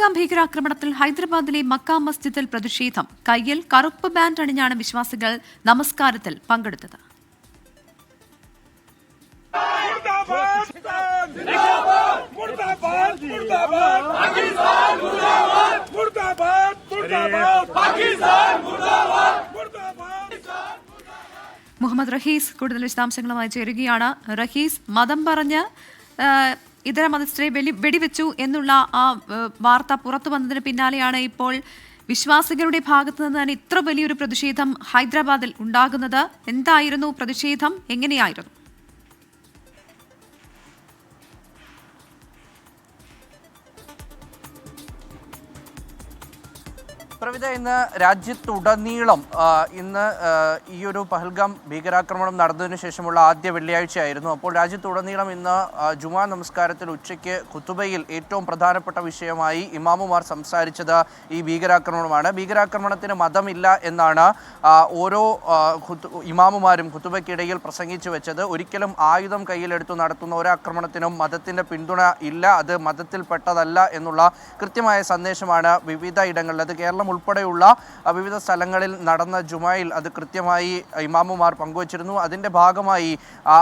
പഹൽഗാം ഭീകരാക്രമണത്തിൽ ഹൈദരാബാദിലെ മക്ക മസ്ജിദിൽ പ്രതിഷേധം. കയ്യിൽ കറുപ്പ് ബാൻഡ് അണിഞ്ഞാണ് വിശ്വാസികൾ നമസ്കാരത്തിൽ പങ്കെടുത്തത്. മുഹമ്മദ് റഹീസ് കൂടുതൽ വിശദാംശങ്ങളുമായി ചേരുകയാണ്. റഹീസ്, മതം പറഞ്ഞ് ഇതര മതസ്ഥരെ വെടിവെച്ചു എന്നുള്ള ആ വാർത്ത പുറത്തു വന്നതിന് പിന്നാലെയാണ് ഇപ്പോൾ വിശ്വാസികളുടെ ഭാഗത്തു നിന്ന് തന്നെ ഇത്ര വലിയൊരു പ്രതിഷേധം ഹൈദരാബാദിൽ ഉണ്ടാകുന്നത്. എന്തായിരുന്നു പ്രതിഷേധം? എങ്ങനെയായിരുന്നു? പ്രവിധ, ഇന്ന് രാജ്യത്തുടനീളം ഇന്ന് ഈ ഒരു പഹൽഗാം ഭീകരാക്രമണം നടന്നതിന് ശേഷമുള്ള ആദ്യ വെള്ളിയാഴ്ചയായിരുന്നു. അപ്പോൾ രാജ്യത്തുടനീളം ഇന്ന് ജുമാ നമസ്കാരത്തിൽ ഉച്ചയ്ക്ക് ഖുതുബയിൽ ഏറ്റവും പ്രധാനപ്പെട്ട വിഷയമായി ഇമാമുമാർ സംസാരിച്ചത് ഈ ഭീകരാക്രമണമാണ്. ഭീകരാക്രമണത്തിന് മതമില്ല എന്നാണ് ഓരോ ഇമാമുമാരും ഖുതുബയ്ക്കിടയിൽ പ്രസംഗിച്ചു വെച്ചത്. ഒരിക്കലും ആയുധം കയ്യിലെടുത്തു നടത്തുന്ന ഒരാക്രമണത്തിനും മതത്തിൻ്റെ പിന്തുണ ഇല്ല, അത് മതത്തിൽപ്പെട്ടതല്ല എന്നുള്ള കൃത്യമായ സന്ദേശമാണ് വിവിധ ഇടങ്ങളിൽ, അത് കേരളം ഉൾപ്പെടെയുള്ള വിവിധ സ്ഥലങ്ങളിൽ നടന്ന ജുമായിൽ അത് കൃത്യമായി ഇമാമുമാർ പങ്കുവച്ചിരുന്നു. അതിൻ്റെ ഭാഗമായി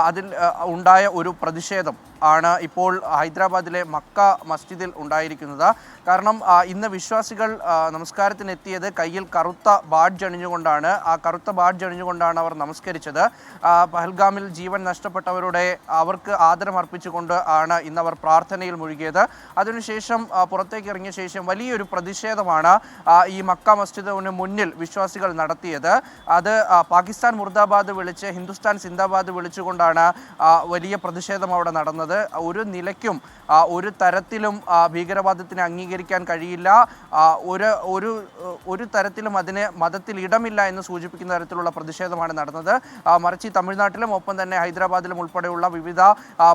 അതിൽ ഉണ്ടായ ഒരു പ്രതിഷേധം ആണ് ഇപ്പോൾ ഹൈദരാബാദിലെ മക്ക മസ്ജിദിൽ ഉണ്ടായിരിക്കുന്നത്. കാരണം ഇന്ന് വിശ്വാസികൾ നമസ്കാരത്തിനെത്തിയത് കയ്യിൽ കറുത്ത ബാഡ്ജ് അണിഞ്ഞുകൊണ്ടാണ്. ആ കറുത്ത ബാഡ്ജ് അണിഞ്ഞുകൊണ്ടാണ് അവർ നമസ്കരിച്ചത്. പഹൽഗാമിൽ ജീവൻ നഷ്ടപ്പെട്ടവരുടെ അവർക്ക് ആദരം അർപ്പിച്ചുകൊണ്ട് ആണ് ഇന്നവർ പ്രാർത്ഥനയിൽ മുഴുകിയത്. അതിനുശേഷം പുറത്തേക്ക് ഇറങ്ങിയ ശേഷം വലിയൊരു പ്രതിഷേധമാണ് ഈ മക്ക മസ്ജിദിന് മുന്നിൽ വിശ്വാസികൾ നടത്തിയത്. അത് പാകിസ്ഥാൻ മുർദാബാദ് വിളിച്ച് ഹിന്ദുസ്ഥാൻ സിന്ദാബാദ് വിളിച്ചുകൊണ്ടാണ് വലിയ പ്രതിഷേധം അവിടെ നടന്നത്. ഒരു നിലയ്ക്കും ഒരു തരത്തിലും ഭീകരവാദത്തിനെ അംഗീകരിക്കാൻ കഴിയില്ല, ഒരു തരത്തിലും അതിന് മതത്തിൽ ഇടമില്ല എന്ന് സൂചിപ്പിക്കുന്ന തരത്തിലുള്ള പ്രതിഷേധമാണ് നടന്നത്. മറിച്ച് തമിഴ്നാട്ടിലും ഒപ്പം തന്നെ ഹൈദരാബാദിലും ഉൾപ്പെടെയുള്ള വിവിധ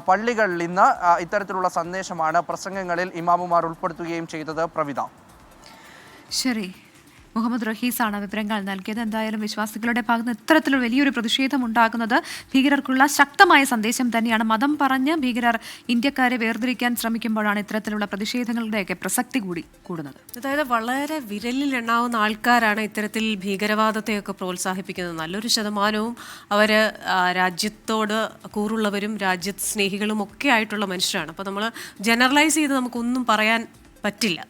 പള്ളികളിൽ ഇന്ന് ഇത്തരത്തിലുള്ള സന്ദേശമാണ് പ്രസംഗങ്ങളിൽ ഇമാമുമാർ ഉൾപ്പെടുത്തുകയും ചെയ്തത്. പ്രവിധ, ശരി, മുഹമ്മദ് റഹീസാണ് വിവരങ്ങൾ നൽകിയത്. എന്തായാലും വിശ്വാസികളുടെ ഭാഗത്ത് ഇത്തരത്തിലുള്ള വലിയൊരു പ്രതിഷേധം ഉണ്ടാകുന്നത് ഭീകരർക്കുള്ള ശക്തമായ സന്ദേശം തന്നെയാണ്. മതം പറഞ്ഞ് ഭീകരർ ഇന്ത്യക്കാരെ വേർതിരിക്കാൻ ശ്രമിക്കുമ്പോഴാണ് ഇത്തരത്തിലുള്ള പ്രതിഷേധങ്ങളുടെയൊക്കെ പ്രസക്തി കൂടി കൂടുന്നത്. അതായത് വളരെ വിരലിൽ എണ്ണാവുന്ന ആൾക്കാരാണ് ഇത്തരത്തിൽ ഭീകരവാദത്തെയൊക്കെ പ്രോത്സാഹിപ്പിക്കുന്നത്. നല്ലൊരു ശതമാനവും അവർ രാജ്യത്തോട് കൂറുള്ളവരും രാജ്യസ്നേഹികളും ഒക്കെ ആയിട്ടുള്ള മനുഷ്യരാണ്. അപ്പോൾ നമ്മൾ ജനറലൈസ് ചെയ്ത് നമുക്കൊന്നും പറയാൻ പറ്റില്ല.